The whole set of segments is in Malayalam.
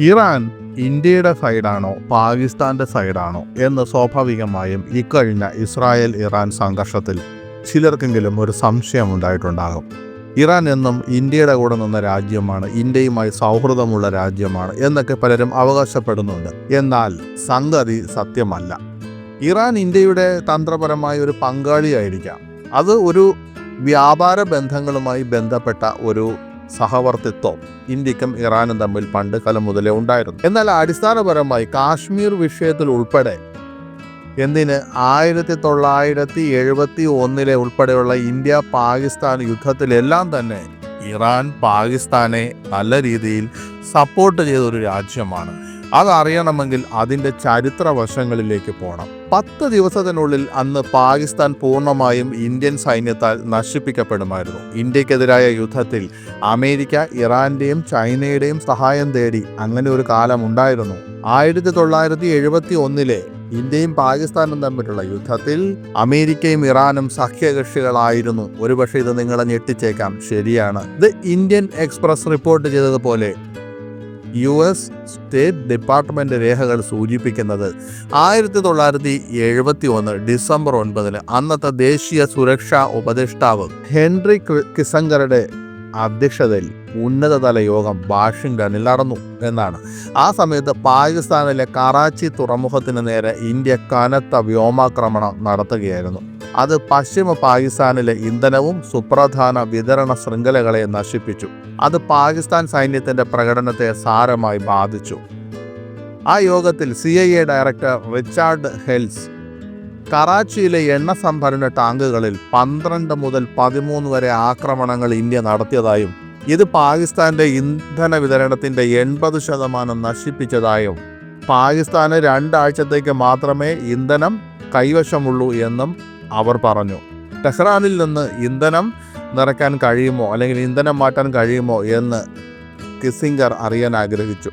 ഇറാൻ ഇന്ത്യയുടെ സൈഡാണോ പാകിസ്ഥാന്റെ സൈഡാണോ എന്ന് സ്വാഭാവികമായും ഇക്കഴിഞ്ഞ ഇസ്രായേൽ ഇറാൻ സംഘർഷത്തിൽ ചിലർക്കെങ്കിലും ഒരു സംശയം ഉണ്ടായിട്ടുണ്ടാകും. ഇറാൻ എന്നും ഇന്ത്യയുടെ കൂടെ നിന്ന രാജ്യമാണ്, ഇന്ത്യയുമായി സൗഹൃദമുള്ള രാജ്യമാണ് എന്നൊക്കെ പലരും അവകാശപ്പെടുന്നുണ്ട്. എന്നാൽ സംഗതി സത്യമല്ല. ഇറാൻ ഇന്ത്യയുടെ തന്ത്രപരമായ ഒരു പങ്കാളിയായിരിക്കാം. അത് ഒരു വ്യാപാര ബന്ധങ്ങളുമായി ബന്ധപ്പെട്ട ഒരു സഹവർത്തിത്വം ഇന്ത്യക്കും ഇറാനും തമ്മിൽ പണ്ട് കാലം മുതലേ ഉണ്ടായിരുന്നു. എന്നാൽ അടിസ്ഥാനപരമായി കാശ്മീർ വിഷയത്തിൽ ഉൾപ്പെടെ എന്തിന് 1971 ഉൾപ്പെടെയുള്ള ഇന്ത്യ പാകിസ്ഥാൻ യുദ്ധത്തിലെല്ലാം തന്നെ ഇറാൻ പാകിസ്ഥാനെ നല്ല രീതിയിൽ സപ്പോർട്ട് ചെയ്തൊരു രാജ്യമാണ്. അതറിയണമെങ്കിൽ അതിൻ്റെ ചരിത്ര വശങ്ങളിലേക്ക് പോകണം. 10 ദിവസത്തിനുള്ളിൽ അന്ന് പാകിസ്ഥാൻ പൂർണ്ണമായും ഇന്ത്യൻ സൈന്യത്താൽ നശിപ്പിക്കപ്പെടുമായിരുന്നു. ഇന്ത്യക്കെതിരായ യുദ്ധത്തിൽ അമേരിക്ക ഇറാന്റെയും ചൈനയുടെയും സഹായം തേടി അങ്ങനെ ഒരു കാലം ഉണ്ടായിരുന്നു. 1971 ഇന്ത്യയും പാകിസ്ഥാനും തമ്മിലുള്ള യുദ്ധത്തിൽ അമേരിക്കയും ഇറാനും സഖ്യകക്ഷികളായിരുന്നു. ഒരുപക്ഷെ ഇത് നിങ്ങളെ ഞെട്ടിച്ചേക്കാം. ശരിയാണ്. ദ ഇന്ത്യൻ എക്സ്പ്രസ് റിപ്പോർട്ട് ചെയ്തതുപോലെ US സ്റ്റേറ്റ് ഡിപ്പാർട്ട്മെന്റ് രേഖകൾ സൂചിപ്പിക്കുന്നത് 1971 ഡിസംബർ 9 അന്നത്തെ ദേശീയ സുരക്ഷാ ഉപദേഷ്ടാവ് ഹെൻറി കിസംഗറുടെ അധ്യക്ഷതയിൽ ഉന്നതതല യോഗം വാഷിംഗ്ടണിൽ നടന്നു എന്നാണ്. ആ സമയത്ത് പാകിസ്ഥാനിലെ കറാച്ചി തുറമുഖത്തിന് നേരെ ഇന്ത്യ കനത്ത വ്യോമാക്രമണം നടത്തുകയായിരുന്നു. അത് പശ്ചിമ പാകിസ്ഥാനിലെ ഇന്ധനവും സുപ്രധാന വിതരണ ശൃംഖലകളെ നശിപ്പിച്ചു. അത് പാകിസ്ഥാൻ സൈന്യത്തിന്റെ പ്രകടനത്തെ സാരമായി ബാധിച്ചു. ആ യോഗത്തിൽ CIA ഡയറക്ടർ റിച്ചാർഡ് ഹെൽസ് കറാച്ചിയിലെ എണ്ണ സംഭരണ ടാങ്കുകളിൽ 12 മുതൽ 13 വരെ ആക്രമണങ്ങൾ ഇന്ത്യ നടത്തിയതായും ഇത് പാകിസ്ഥാന്റെ ഇന്ധന വിതരണത്തിന്റെ 80% നശിപ്പിച്ചതായും പാകിസ്ഥാന് 2 ആഴ്ചത്തേക്ക് മാത്രമേ ഇന്ധനം കൈവശമുള്ളൂ എന്നും അവർ പറഞ്ഞു. ടെഹ്റാനിൽ നിന്ന് ഇന്ധനം നിറയ്ക്കാൻ കഴിയുമോ അല്ലെങ്കിൽ ഇന്ധനം മാറ്റാൻ കഴിയുമോ എന്ന് കിസിംഗർ അറിയാൻ ആഗ്രഹിച്ചു.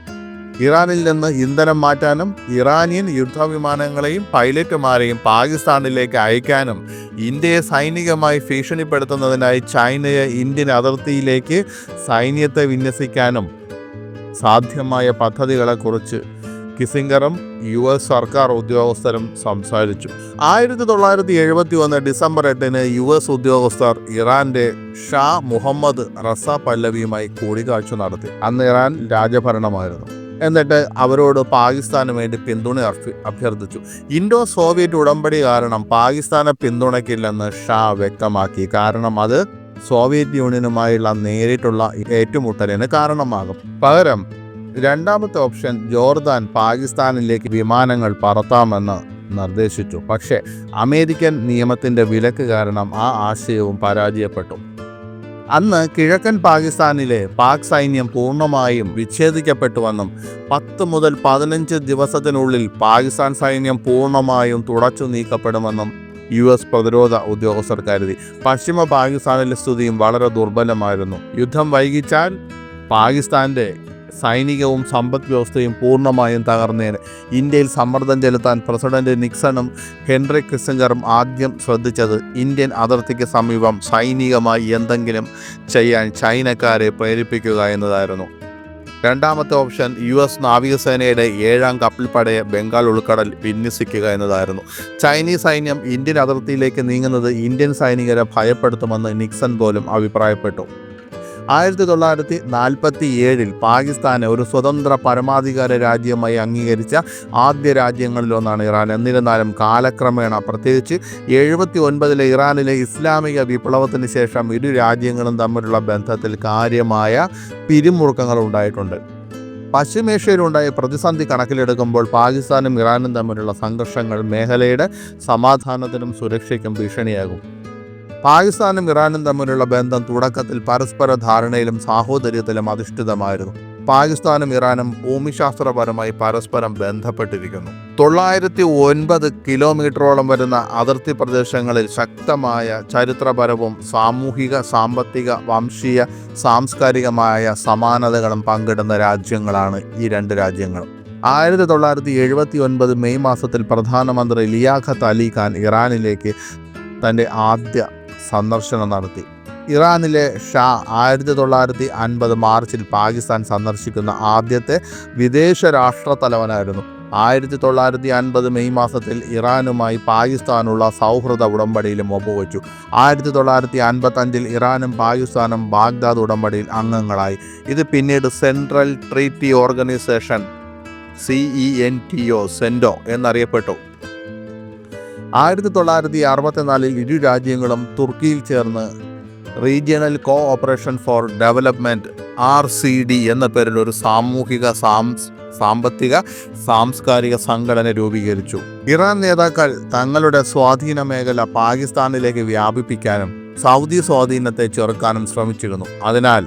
ഇറാനിൽ നിന്ന് ഇന്ധനം മാറ്റാനും ഇറാനിയൻ യുദ്ധവിമാനങ്ങളെയും പൈലറ്റുമാരെയും പാകിസ്ഥാനിലേക്ക് അയക്കാനും ഇന്ത്യയെ സൈനികമായി ഭീഷണിപ്പെടുത്തുന്നതിനായി ചൈനയെ ഇന്ത്യൻ അതിർത്തിയിലേക്ക് സൈന്യത്തെ വിന്യസിക്കാനും സാധ്യമായ പദ്ധതികളെക്കുറിച്ച് കിസിംഗറും US സർക്കാർ ഉദ്യോഗസ്ഥരും സംസാരിച്ചു. 1971 ഡിസംബർ 8 US ഉദ്യോഗസ്ഥർ ഇറാന്റെ ഷാ മുഹമ്മദ് റസ പല്ലവിയുമായി കൂടിക്കാഴ്ച നടത്തി. അന്ന് ഇറാൻ രാജഭരണമായിരുന്നു. എന്നിട്ട് അവരോട് പാകിസ്ഥാന് വേണ്ടി പിന്തുണ അഭ്യർത്ഥിച്ചു. ഇൻഡോ സോവിയറ്റ് ഉടമ്പടി കാരണം പാകിസ്ഥാനെ പിന്തുണയ്ക്കില്ലെന്ന് ഷാ വ്യക്തമാക്കി. കാരണം അത് സോവിയറ്റ് യൂണിയനുമായുള്ള നേരിട്ടുള്ള ഏറ്റുമുട്ടലിന് കാരണമാകും. പകരം രണ്ടാമത്തെ ഓപ്ഷൻ ജോർദാൻ പാകിസ്ഥാനിലേക്ക് വിമാനങ്ങൾ പറത്താമെന്ന് നിർദ്ദേശിച്ചു. പക്ഷേ അമേരിക്കൻ നിയമത്തിന്റെ വിലക്ക് കാരണം ആ ആശയവും പരാജയപ്പെട്ടു. അന്ന് കിഴക്കൻ പാകിസ്ഥാനിലെ പാക് സൈന്യം പൂർണ്ണമായും വിച്ഛേദിക്കപ്പെട്ടുവെന്നും 10 മുതൽ 15 ദിവസത്തിനുള്ളിൽ പാകിസ്ഥാൻ സൈന്യം പൂർണ്ണമായും തുടച്ചു നീക്കപ്പെടുമെന്നും US പ്രതിരോധ ഉദ്യോഗസ്ഥർ കരുതി. പശ്ചിമ പാകിസ്ഥാനിലെ സ്ഥിതിയും വളരെ ദുർബലമായിരുന്നു. യുദ്ധം വൈകിച്ചാൽ പാകിസ്ഥാന്റെ സൈനികവും സമ്പദ് വ്യവസ്ഥയും പൂർണ്ണമായും തകർന്നേനെ. ഇന്ത്യയിൽ സമ്മർദ്ദം ചെലുത്താൻ പ്രസിഡന്റ് നിക്സണും ഹെൻറി കിസിംഗറും ആദ്യം ശ്രദ്ധിച്ചത് ഇന്ത്യൻ അതിർത്തിക്ക് സമീപം സൈനികമായി എന്തെങ്കിലും ചെയ്യാൻ ചൈനക്കാരെ പ്രേരിപ്പിക്കുക എന്നതായിരുന്നു. രണ്ടാമത്തെ ഓപ്ഷൻ US നാവികസേനയുടെ 7ാം കപ്പൽപ്പടയെ ബംഗാൾ ഉൾക്കടൽ വിന്യസിക്കുക എന്നതായിരുന്നു. ചൈനീസ് സൈന്യം ഇന്ത്യൻ അതിർത്തിയിലേക്ക് നീങ്ങുന്നത് ഇന്ത്യൻ സൈനികരെ ഭയപ്പെടുത്തുമെന്ന് നിക്സൺ പോലും അഭിപ്രായപ്പെട്ടു. 1947 പാകിസ്ഥാനെ ഒരു സ്വതന്ത്ര പരമാധികാര രാജ്യമായി അംഗീകരിച്ച ആദ്യ രാജ്യങ്ങളിലൊന്നാണ് ഇറാൻ. എന്നിരുന്നാലും കാലക്രമേണ പ്രത്യേകിച്ച് 79 ഇറാനിലെ ഇസ്ലാമിക വിപ്ലവത്തിന് ശേഷം ഇരു രാജ്യങ്ങളും തമ്മിലുള്ള ബന്ധത്തിൽ കാര്യമായ പിരിമുറുക്കങ്ങൾ ഉണ്ടായിട്ടുണ്ട്. പശ്ചിമേഷ്യയിലുണ്ടായ പ്രതിസന്ധി കണക്കിലെടുക്കുമ്പോൾ പാകിസ്ഥാനും ഇറാനും തമ്മിലുള്ള സംഘർഷങ്ങൾ മേഖലയുടെ സമാധാനത്തിനും സുരക്ഷയ്ക്കും ഭീഷണിയാകും. പാകിസ്ഥാനും ഇറാനും തമ്മിലുള്ള ബന്ധം തുടക്കത്തിൽ പരസ്പര ധാരണയിലും സാഹോദര്യത്തിലും അധിഷ്ഠിതമായിരുന്നു. പാകിസ്ഥാനും ഇറാനും ഭൂമിശാസ്ത്രപരമായി പരസ്പരം ബന്ധപ്പെട്ടിരിക്കുന്നു. 909 കിലോമീറ്ററോളം വരുന്ന അതിർത്തി പ്രദേശങ്ങളിൽ ശക്തമായ ചരിത്രപരവും സാമൂഹിക, സാമ്പത്തിക, വംശീയ, സാംസ്കാരികമായ സമാനതകളും പങ്കിടുന്ന രാജ്യങ്ങളാണ് ഈ 2 രാജ്യങ്ങളും. 1979 മെയ് മാസത്തിൽ പ്രധാനമന്ത്രി ലിയാഖത്ത് അലി ഖാൻ ഇറാനിലേക്ക് തൻ്റെ ആദ്യ സന്ദർശനം നടത്തി. ഇറാനിലെ ഷാ 1950 മാർച്ചിൽ പാകിസ്ഥാൻ സന്ദർശിക്കുന്ന ആദ്യത്തെ വിദേശ രാഷ്ട്രത്തലവനായിരുന്നു. 1950 മെയ് മാസത്തിൽ ഇറാനുമായി പാകിസ്ഥാനുള്ള സൗഹൃദ ഉടമ്പടിയിലും ഒപ്പുവെച്ചു. 1955 ഇറാനും പാകിസ്ഥാനും ബാഗ്ദാദ് ഉടമ്പടിയിൽ അംഗങ്ങളായി. ഇത് പിന്നീട് സെൻട്രൽ ട്രീറ്റി ഓർഗനൈസേഷൻ സെൻറ്റോ എന്നറിയപ്പെട്ടു. 1964 ഇരു രാജ്യങ്ങളും തുർക്കിയിൽ ചേർന്ന് regional co operation for development RCD എന്ന പേരിൽ ഒരു സാമ്പത്തിക സാംസ്കാരിക സംഘടന രൂപീകരിച്ചു. ഇറാൻ നേതാക്കൾ തങ്ങളുടെ സ്വാധീന മേഖല പാകിസ്ഥാനിലേക്ക് വ്യാപിപ്പിക്കാനും സൗദി സ്വാധീനത്തെ ചെറുക്കാനും ശ്രമിച്ചിരുന്നു. അതിനാൽ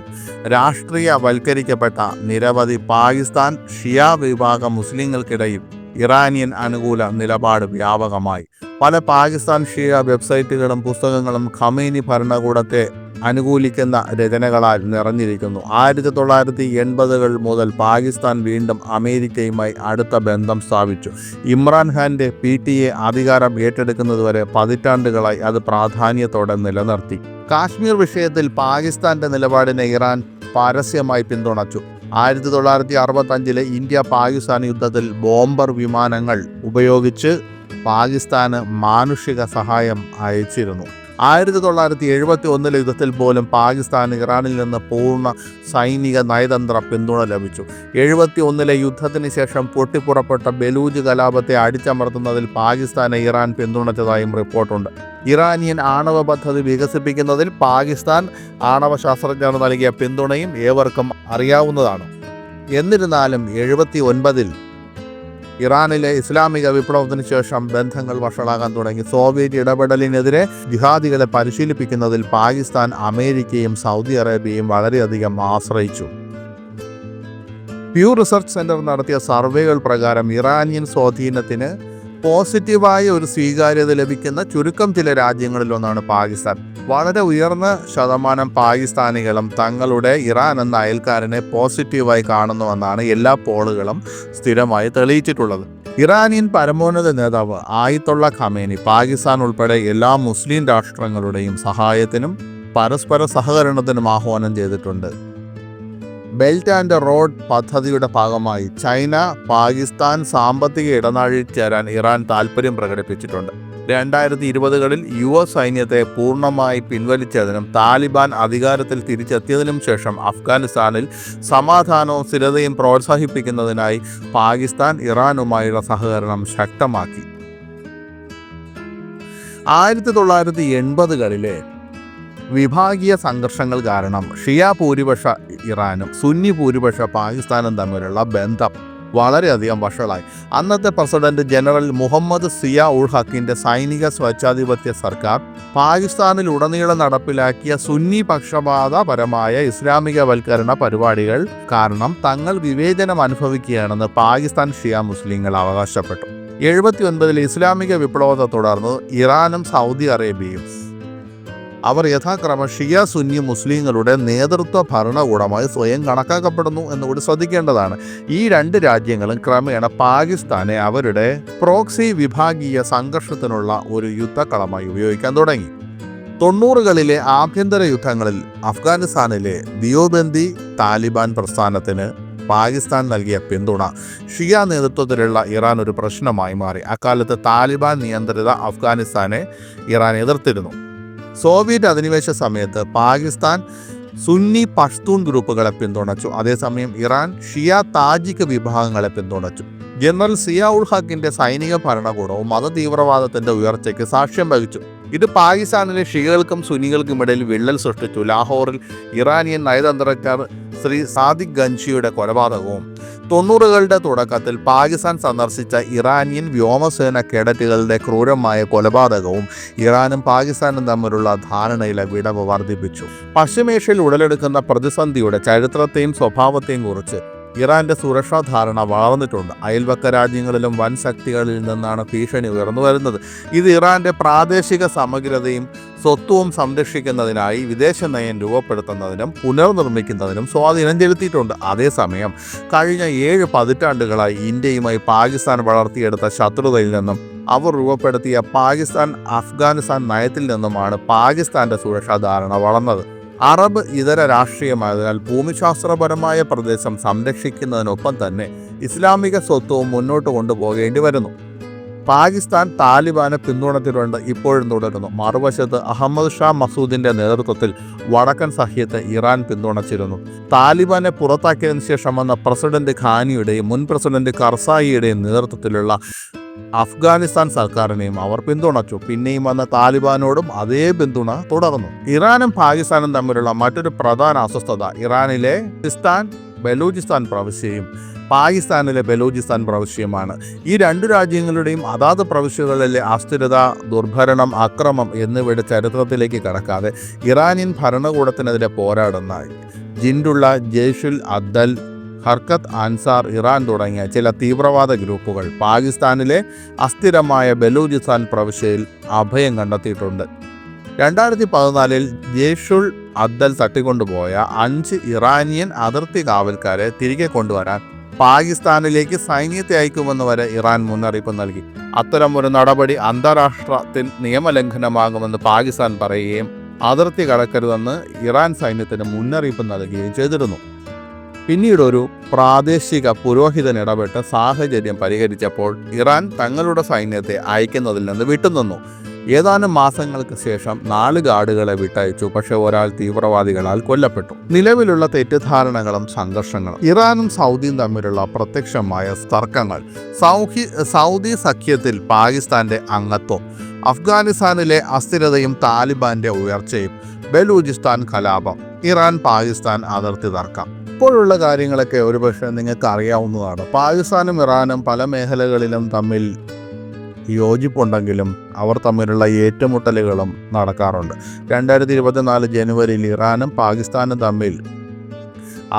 രാഷ്ട്രീയവൽക്കരിക്കപ്പെട്ട നിരവധി പാകിസ്ഥാൻ ഷിയ വിഭാഗം മുസ്ലിങ്ങൾക്കിടയിൽ ഇറാനിയൻ അനുകൂല നിലപാട് വ്യാപകമായി. പല പാകിസ്ഥാൻ ഷിയ വെബ്സൈറ്റുകളും പുസ്തകങ്ങളും ഖമേനി ഭരണകൂടത്തെ അനുകൂലിക്കുന്ന രചനകളാൽ നിറഞ്ഞിരിക്കുന്നു. 1980-കൾ മുതൽ പാകിസ്ഥാൻ വീണ്ടും അമേരിക്കയുമായി അടുത്ത ബന്ധം സ്ഥാപിച്ചു. ഇമ്രാൻഖാൻ്റെ PTA അധികാരം ഏറ്റെടുക്കുന്നതുവരെ പതിറ്റാണ്ടുകളായി അത് പ്രാധാന്യത്തോടെ നിലനിർത്തി. കാശ്മീർ വിഷയത്തിൽ പാകിസ്ഥാൻ്റെ നിലപാടിനെ ഇറാൻ പരസ്യമായി പിന്തുണച്ചു. 1965 ഇന്ത്യ പാകിസ്ഥാൻ യുദ്ധത്തിൽ ബോംബർ വിമാനങ്ങൾ ഉപയോഗിച്ച് പാകിസ്ഥാന് മാനുഷിക സഹായം അയച്ചിരുന്നു. 1971 യുദ്ധത്തിൽ പോലും പാകിസ്ഥാന് ഇറാനിൽ നിന്ന് പൂർണ്ണ സൈനിക നയതന്ത്ര പിന്തുണ ലഭിച്ചു. 71 യുദ്ധത്തിന് ശേഷം പൊട്ടിപ്പുറപ്പെട്ട ബലൂജ് കലാപത്തെ അടിച്ചമർത്തുന്നതിൽ പാകിസ്ഥാനെ ഇറാൻ പിന്തുണച്ചതായും റിപ്പോർട്ടുണ്ട്. ഇറാനിയൻ ആണവ പദ്ധതി വികസിപ്പിക്കുന്നതിൽ പാകിസ്ഥാൻ ആണവ ശാസ്ത്രജ്ഞർ നൽകിയ പിന്തുണയും ഏവർക്കും അറിയാവുന്നതാണ്. എന്നിരുന്നാലും 79 ഇറാനിലെ ഇസ്ലാമിക വിപ്ലവത്തിന് ശേഷം ബന്ധങ്ങൾ വഷളാകാൻ തുടങ്ങി. സോവിയറ്റ് ഇടപെടലിനെതിരെ ജിഹാദികളെ പരിശീലിപ്പിക്കുന്നതിൽ പാകിസ്ഥാൻ അമേരിക്കയും സൗദി അറേബ്യയും വളരെയധികം ആശ്രയിച്ചു. പ്യൂ റിസർച്ച് സെൻറ്റർ നടത്തിയ സർവേകൾ പ്രകാരം ഇറാനിയൻ സ്വാധീനത്തിന് പോസിറ്റീവായ ഒരു സ്വീകാര്യത ലഭിക്കുന്ന ചുരുക്കം ചില രാജ്യങ്ങളിലൊന്നാണ് പാകിസ്ഥാൻ. വളരെ ഉയർന്ന ശതമാനം പാകിസ്ഥാനികളും തങ്ങളുടെ ഇറാൻ എന്ന അയൽക്കാരനെ പോസിറ്റീവായി കാണുന്നുവെന്നാണ് എല്ലാ പോളുകളും സ്ഥിരമായി തെളിയിച്ചിട്ടുള്ളത്. ഇറാനിയൻ പരമോന്നത നേതാവ് ആയത്തുള്ള ഖമേനി പാകിസ്ഥാൻ ഉൾപ്പെടെ എല്ലാ മുസ്ലിം രാഷ്ട്രങ്ങളുടെയും സഹായത്തിനും പരസ്പര സഹകരണത്തിനും ആഹ്വാനം ചെയ്തിട്ടുണ്ട്. ബെൽറ്റ് ആൻഡ് റോഡ് പദ്ധതിയുടെ ഭാഗമായി ചൈന പാകിസ്ഥാൻ സാമ്പത്തിക ഇടനാഴിയിൽ ചേരാൻ ഇറാൻ താൽപ്പര്യം പ്രകടിപ്പിച്ചിട്ടുണ്ട്. 2020കളിൽ US സൈന്യത്തെ പൂർണ്ണമായി പിൻവലിച്ചതിനും താലിബാൻ അധികാരത്തിൽ തിരിച്ചെത്തിയതിനും ശേഷം അഫ്ഗാനിസ്ഥാനിൽ സമാധാനവും സ്ഥിരതയും പ്രോത്സാഹിപ്പിക്കുന്നതിനായി പാകിസ്ഥാൻ ഇറാനുമായുള്ള സഹകരണം ശക്തമാക്കി. 1980കളിലെ വിഭാഗീയ സംഘർഷങ്ങൾ കാരണം ഷിയ ഭൂരിപക്ഷ ഇറാനും സുന്നി ഭൂരിപക്ഷ പാകിസ്ഥാനും തമ്മിലുള്ള ബന്ധം വളരെയധികം വഷളായി. അന്നത്തെ പ്രസിഡന്റ് ജനറൽ മുഹമ്മദ് സിയ ഉൾ ഹക്കിൻ്റെ സൈനിക സ്വച്ഛാധിപത്യ സർക്കാർ പാകിസ്ഥാനിലുടനീളം നടപ്പിലാക്കിയ സുന്നി പക്ഷപാതപരമായ ഇസ്ലാമികവൽക്കരണ പരിപാടികൾ കാരണം തങ്ങൾ വിവേചനം അനുഭവിക്കുകയാണെന്ന് പാകിസ്ഥാൻ ഷിയ മുസ്ലിങ്ങൾ അവകാശപ്പെട്ടു. 79 ഇസ്ലാമിക വിപ്ലവത്തെ തുടർന്ന് ഇറാനും സൗദി അറേബ്യയും അവർ യഥാക്രമം ഷിയ സുന്നി മുസ്ലിങ്ങളുടെ നേതൃത്വ ഭരണകൂടമായി സ്വയം കണക്കാക്കപ്പെടുന്നു എന്നുകൂടി ശ്രദ്ധിക്കേണ്ടതാണ്. ഈ രണ്ട് രാജ്യങ്ങളും ക്രമേണ പാകിസ്ഥാനെ അവരുടെ പ്രോക്സി വിഭാഗീയ സംഘർഷത്തിനുള്ള ഒരു യുദ്ധക്കളമായി ഉപയോഗിക്കാൻ തുടങ്ങി. 90കളിലെ ആഭ്യന്തര യുദ്ധങ്ങളിൽ അഫ്ഗാനിസ്ഥാനിലെ ദിയോബന്ദി താലിബാൻ പ്രസ്ഥാനത്തിന് പാകിസ്ഥാൻ നൽകിയ പിന്തുണ ഷിയ നേതൃത്വത്തിലുള്ള ഇറാൻ ഒരു പ്രശ്നമായി മാറി. അക്കാലത്ത് താലിബാൻ നിയന്ത്രിത അഫ്ഗാനിസ്ഥാനെ ഇറാൻ എതിർത്തിരുന്നു. സോവിയറ്റ് അധിനിവേശ സമയത്ത് പാകിസ്ഥാൻ സുന്നി പഷ്തൂൺ ഗ്രൂപ്പുകളെ പിന്തുണച്ചു. അതേസമയം ഇറാൻ ഷിയ താജിക് വിഭാഗങ്ങളെ പിന്തുണച്ചു. ജനറൽ സിയ ഉൾ ഹക്കിൻ്റെ സൈനിക ഭരണകൂടവും മതതീവ്രവാദത്തിൻ്റെ ഉയർച്ചയ്ക്ക് സാക്ഷ്യം വഹിച്ചു. ഇത് പാകിസ്ഥാനിലെ ഷിയകൾക്കും സുന്നികൾക്കും ഇടയിൽ വിള്ളൽ സൃഷ്ടിച്ചു. ലാഹോറിൽ ഇറാനിയൻ നയതന്ത്രജ്ഞർ ശ്രീ സാദിഖ് ഗൻഷിയുടെ കൊലപാതകവും 90കളുടെ തുടക്കത്തിൽ പാകിസ്ഥാൻ സന്ദർശിച്ച ഇറാനിയൻ വ്യോമസേന കേഡറ്റുകളുടെ ക്രൂരമായ കൊലപാതകവും ഇറാനും പാകിസ്ഥാനും തമ്മിലുള്ള ധാരണയിലെ വിടവ് വർദ്ധിപ്പിച്ചു. പശ്ചിമേഷ്യയിൽ ഉടലെടുക്കുന്ന പ്രതിസന്ധിയുടെ ചരിത്രത്തെയും സ്വഭാവത്തെയും കുറിച്ച് ഇറാന്റെ സുരക്ഷാ ധാരണ വളർന്നിട്ടുണ്ട്. അയൽവക്ക രാജ്യങ്ങളിലും വൻ ശക്തികളിൽ നിന്നാണ് ഭീഷണി ഉയർന്നു വരുന്നത്. ഇത് ഇറാന്റെ പ്രാദേശിക സമഗ്രതയും സ്വത്വവും സംരക്ഷിക്കുന്നതിനായി വിദേശ നയം രൂപപ്പെടുത്തുന്നതിനും പുനർനിർമ്മിക്കുന്നതിനും സ്വാധീനം ചെലുത്തിയിട്ടുണ്ട്. അതേസമയം കഴിഞ്ഞ 7 പതിറ്റാണ്ടുകളായി ഇന്ത്യയുമായി പാകിസ്ഥാൻ വളർത്തിയെടുത്ത ശത്രുതയിൽ നിന്നും അവർ രൂപപ്പെടുത്തിയ പാകിസ്ഥാൻ അഫ്ഗാനിസ്ഥാൻ നയത്തിൽ നിന്നുമാണ് പാകിസ്ഥാന്റെ സുരക്ഷാ ധാരണ വളർന്നത്. അറബ് ഇതര രാഷ്ട്രീയമായതിനാൽ ഭൂമിശാസ്ത്രപരമായ പ്രദേശം സംരക്ഷിക്കുന്നതിനൊപ്പം തന്നെ ഇസ്ലാമിക സ്വത്വവും മുന്നോട്ട് കൊണ്ടുപോകേണ്ടി വരുന്നു. പാകിസ്ഥാൻ താലിബാനെ പിന്തുണച്ചിട്ടുണ്ട്, ഇപ്പോഴും തുടരുന്നു. മറുവശത്ത് അഹമ്മദ് ഷാ മസൂദിന്റെ നേതൃത്വത്തിൽ വടക്കൻ സഖ്യത്തെ ഇറാൻ പിന്തുണച്ചിരുന്നു. താലിബാനെ പുറത്താക്കിയതിനു ശേഷം വന്ന പ്രസിഡന്റ് ഖാനിയുടെയും മുൻ പ്രസിഡന്റ് കർസായിയുടെയും നേതൃത്വത്തിലുള്ള അഫ്ഗാനിസ്ഥാൻ സർക്കാരിനെയും അവർ പിന്തുണച്ചു. പിന്നെയും വന്ന താലിബാനോടും അതേ പിന്തുണ തുടർന്നു. ഇറാനും പാകിസ്ഥാനും തമ്മിലുള്ള മറ്റൊരു പ്രധാന അസ്വസ്ഥത ഇറാനിലെ ബലൂചിസ്ഥാൻ പ്രവിശ്യയും പാകിസ്ഥാനിലെ ബലൂചിസ്ഥാൻ പ്രവിശ്യയുമാണ്. ഈ രണ്ടു രാജ്യങ്ങളുടെയും അതാത് പ്രവിശ്യകളിലെ അസ്ഥിരത, ദുർഭരണം, അക്രമം എന്നിവയുടെ ചരിത്രത്തിലേക്ക് കടക്കാതെ ഇറാനിയൻ ഭരണകൂടത്തിനെതിരെ പോരാടുന്ന ജിൻഡുള്ള, ജെയ്ഷുൽ അദ്ദൽ, ഹർക്കത്ത് അൻസാർ ഇറാൻ തുടങ്ങിയ ചില തീവ്രവാദ ഗ്രൂപ്പുകൾ പാകിസ്ഥാനിലെ അസ്ഥിരമായ ബലൂചിസ്ഥാൻ പ്രവിശ്യയിൽ അഭയം കണ്ടെത്തിയിട്ടുണ്ട്. 2014 ജെയ്ഷുൽ അദ്ദൽ തട്ടിക്കൊണ്ടുപോയ 5 ഇറാനിയൻ അതിർത്തി കാവൽക്കാരെ തിരികെ കൊണ്ടുവരാൻ പാകിസ്ഥാനിലേക്ക് സൈന്യത്തെ അയക്കുമെന്ന് വരെ ഇറാൻ മുന്നറിയിപ്പ് നൽകി. അത്തരം ഒരു നടപടി അന്താരാഷ്ട്ര നിയമലംഘനമാകുമെന്ന് പാകിസ്ഥാൻ പറയുകയും അതിർത്തി കടക്കരുതെന്ന് ഇറാൻ സൈന്യത്തിന് മുന്നറിയിപ്പ് നൽകുകയും ചെയ്തിരുന്നു. പിന്നീട് ഒരു പ്രാദേശിക പുരോഹിതൻ ഇടപെട്ട് സാഹചര്യം പരിഹരിച്ചപ്പോൾ ഇറാൻ തങ്ങളുടെ സൈന്യത്തെ അയക്കുന്നതിൽ നിന്ന് വിട്ടുനിന്നു. ഏതാനും മാസങ്ങൾക്ക് ശേഷം 4 ഗാർഡുകളെ വിട്ടയച്ചു. പക്ഷേ ഒരാൾ തീവ്രവാദികളാൽ കൊല്ലപ്പെട്ടു. നിലവിലുള്ള തെറ്റിദ്ധാരണകളും സംഘർഷങ്ങളും ഇറാനും സൗദിയും തമ്മിലുള്ള പ്രത്യക്ഷമായ തർക്കങ്ങൾ, സൗദി സഖ്യത്തിൽ പാകിസ്ഥാന്റെ അംഗത്വം, അഫ്ഗാനിസ്ഥാനിലെ അസ്ഥിരതയും താലിബാന്റെ ഉയർച്ചയും, ബലൂചിസ്ഥാൻ കലാപം, ഇറാൻ പാകിസ്ഥാൻ അതിർത്തി തർക്കം. ഇപ്പോഴുള്ള കാര്യങ്ങളൊക്കെ ഒരുപക്ഷെ നിങ്ങൾക്ക് അറിയാവുന്നതാണ്. പാകിസ്ഥാനും ഇറാനും പല മേഖലകളിലും തമ്മിൽ യോജിപ്പുണ്ടെങ്കിലും അവർ തമ്മിലുള്ള ഏറ്റുമുട്ടലുകളും നടക്കാറുണ്ട്. 2024 ജനുവരിയിൽ ഇറാനും പാകിസ്ഥാനും തമ്മിൽ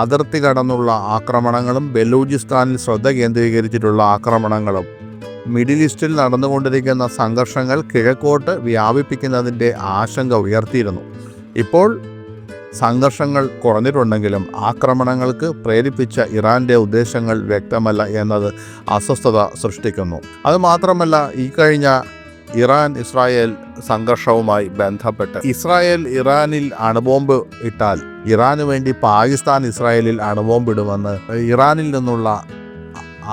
അതിർത്തി കടന്നുള്ള ആക്രമണങ്ങളും ബലൂചിസ്ഥാനിൽ ശ്രദ്ധ കേന്ദ്രീകരിച്ചിട്ടുള്ള ആക്രമണങ്ങളും മിഡിൽ ഈസ്റ്റിൽ നടന്നുകൊണ്ടിരിക്കുന്ന സംഘർഷങ്ങൾ കിഴക്കോട്ട് വ്യാപിപ്പിക്കുന്നതിൻ്റെ ആശങ്ക ഉയർത്തിയിരുന്നു. ഇപ്പോൾ സംഘർഷങ്ങൾ കുറഞ്ഞിട്ടുണ്ടെങ്കിലും ആക്രമണങ്ങൾക്ക് പ്രേരിപ്പിച്ച ഇറാൻ്റെ ഉദ്ദേശങ്ങൾ വ്യക്തമല്ല എന്നത് അസ്വസ്ഥത സൃഷ്ടിക്കുന്നു. അതുമാത്രമല്ല, ഈ കഴിഞ്ഞ ഇറാൻ-ഇസ്രായേൽ സംഘർഷവുമായി ബന്ധപ്പെട്ട് ഇസ്രായേൽ ഇറാനിൽ അണുബോംബ് ഇട്ടാൽ ഇറാന് വേണ്ടി പാകിസ്ഥാൻ ഇസ്രായേലിൽ അണുബോംബിടുമെന്ന് ഇറാനിൽ നിന്നുള്ള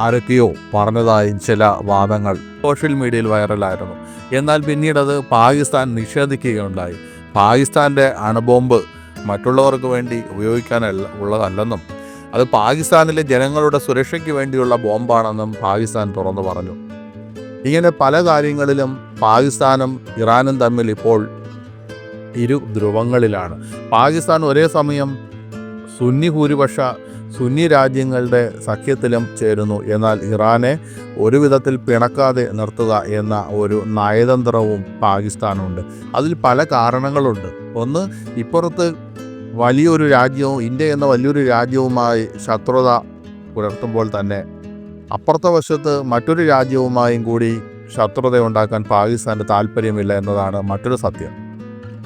ആരൊക്കെയോ പറഞ്ഞതായി ചില വാദങ്ങൾ സോഷ്യൽ മീഡിയയിൽ വൈറലായിരുന്നു. എന്നാൽ പിന്നീട് അത് പാകിസ്ഥാൻ നിഷേധിക്കുകയുണ്ടായി. പാകിസ്ഥാൻ്റെ അണുബോംബ് മറ്റുള്ളവർക്ക് വേണ്ടി ഉള്ളതല്ലെന്നും അത് പാകിസ്ഥാനിലെ ജനങ്ങളുടെ സുരക്ഷയ്ക്ക് വേണ്ടിയുള്ള ബോംബാണെന്നും പാകിസ്ഥാൻ തുറന്നു പറഞ്ഞു. ഇങ്ങനെ പല കാര്യങ്ങളിലും പാകിസ്ഥാനും ഇറാനും തമ്മിൽ ഇപ്പോൾ ഇരു ധ്രുവങ്ങളിലാണ്. പാകിസ്ഥാൻ ഒരേ സമയം സുന്നി രാജ്യങ്ങളുടെ സഖ്യത്തിലും ചേരുന്നു. എന്നാൽ ഇറാനെ ഒരു വിധത്തിൽ പിണക്കാതെ നിർത്തുക എന്ന ഒരു നയതന്ത്രവും പാകിസ്ഥാനുണ്ട്. അതിൽ പല കാരണങ്ങളുണ്ട്. ഒന്ന്, ഇപ്പുറത്ത് വലിയൊരു രാജ്യവും ഇന്ത്യ എന്ന വലിയൊരു രാജ്യവുമായി ശത്രുത പുലർത്തുമ്പോൾ തന്നെ അപ്പുറത്തെ വശത്ത് മറ്റൊരു രാജ്യവുമായും കൂടി ശത്രുത ഉണ്ടാക്കാൻ പാകിസ്ഥാന് താല്പര്യമില്ല എന്നതാണ് മറ്റൊരു സത്യം.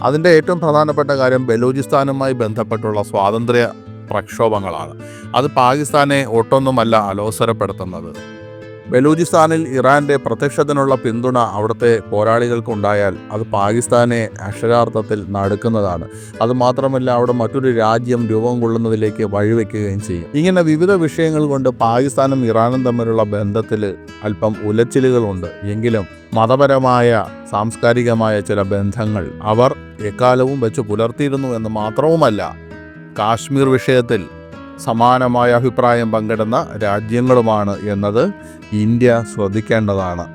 അതിൻ്റെ ഏറ്റവും പ്രധാനപ്പെട്ട കാര്യം ബലൂചിസ്ഥാനുമായി ബന്ധപ്പെട്ടുള്ള സ്വാതന്ത്ര്യ പ്രക്ഷോഭങ്ങളാണ്. അത് പാകിസ്ഥാനെ ഒട്ടൊന്നുമല്ല അലോസരപ്പെടുത്തുന്നത്. ബലൂചിസ്ഥാനിൽ ഇറാൻ്റെ പ്രത്യക്ഷത്തിനുള്ള പിന്തുണ അവിടുത്തെ പോരാളികൾക്കുണ്ടായാൽ അത് പാകിസ്ഥാനെ അക്ഷരാർത്ഥത്തിൽ നടുക്കുന്നതാണ്. അതുമാത്രമല്ല, അവിടെ മറ്റൊരു രാജ്യം രൂപം കൊള്ളുന്നതിലേക്ക് വഴിവെക്കുകയും ചെയ്യും. ഇങ്ങനെ വിവിധ വിഷയങ്ങൾ കൊണ്ട് പാകിസ്ഥാനും ഇറാനും തമ്മിലുള്ള ബന്ധത്തിൽ അല്പം ഉലച്ചിലുകളുണ്ട്. എങ്കിലും മതപരമായ, സാംസ്കാരികമായ ചില ബന്ധങ്ങൾ അവർ എക്കാലവും വെച്ച് പുലർത്തിയിരുന്നു എന്ന് മാത്രവുമല്ല, കാശ്മീർ വിഷയത്തിൽ സമാനമായ അഭിപ്രായം പങ്കിടുന്ന രാജ്യങ്ങളുമാണ് എന്നത് ഇന്ത്യ ശ്രദ്ധിക്കേണ്ടതാണ്.